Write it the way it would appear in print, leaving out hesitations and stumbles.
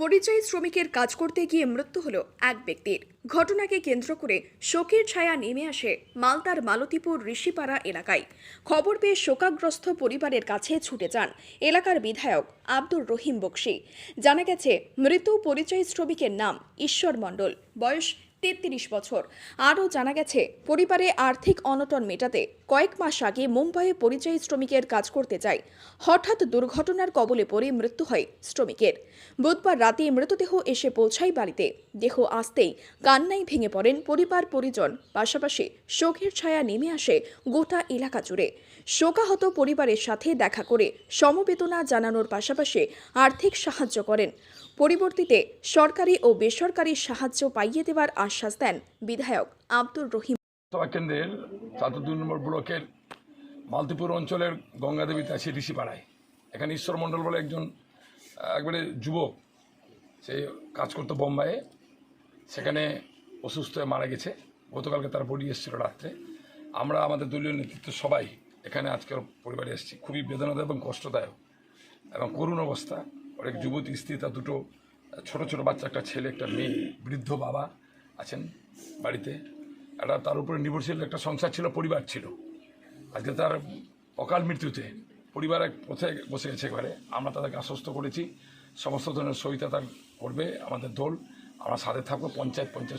পরিযায়ী শ্রমিকের কাজ করতে গিয়ে মৃত্যু হলো এক ব্যক্তির। ঘটনাকে কেন্দ্র করে শোকের ছায়া নেমে আসে মালদার মালতীপুর ঋষিপাড়া এলাকায়। খবর পেয়ে শোকাগ্রস্ত পরিবারের কাছে ছুটে যান এলাকার বিধায়ক আব্দুর রহিম বকশী। জানা গেছে, মৃত পরিযায়ী শ্রমিকের নাম ঈশ্বর মণ্ডল, বয়স 33 বছর। আরও জানা গেছে, পরিবারে আর্থিক অনটন মেটাতে কয়েক মাস আগে মুম্বাইয়ে পরিযায়ী শ্রমিকের কাজ করতে যায়। হঠাৎ দুর্ঘটনার কবলে পড়ে মৃত্যু হয় শ্রমিকের। বুধবার রাতে মৃতদেহ এসে পৌঁছায় বাড়িতে। দেহ আসতেই কান্নায় ভেঙে পড়েন পরিবার পরিজন, পাশাপাশি শোকের ছায়া নেমে আসে গোটা এলাকা জুড়ে। শোকাহত পরিবারের সাথে দেখা করে সমবেদনা জানানোর পাশাপাশি আর্থিক সাহায্য করেন। পরিবর্তিতে সরকারি ও বেসরকারি সাহায্য পাইয়ে দেওয়ার আশ্বাস দেন বিধায়ক আব্দুর রহিম। সভা কেন্দ্রের ৭২ নম্বর ব্লকের মালতীপুর অঞ্চলের গঙ্গাদেবীতে আছে ঋষিপাড়ায়। এখানে ঈশ্বর মণ্ডল বলে একজন একবারে যুবক, সে কাজ করতো বোম্বাইয়ে, সেখানে অসুস্থ হয়ে মারা গেছে। গতকালকে তার বডি এসেছিল রাত্রে। আমরা আমাদের দলীয় নেতৃত্ব সবাই এখানে আজকের পরিবারে এসেছি। খুবই বেদনাদায়ক এবং কষ্টদায়ক এবং করুণ অবস্থা। অনেক যুবতী স্ত্রী, তার দুটো ছোট ছোট বাচ্চা, একটা ছেলে একটা মেয়ে, বৃদ্ধ বাবা আছেন বাড়িতে। একটা তার উপরে নির্ভরশীল একটা সংসার ছিল, পরিবার ছিল। আজকে তার অকাল মৃত্যুতে পরিবার এক পথে বসে গেছে ঘরে। আমরা তাদেরকে আশ্বস্ত করেছি সমস্ত ধরনের সহায়তা করবে আমাদের দল। আমরা সাথে থাকবো। পঞ্চায়েত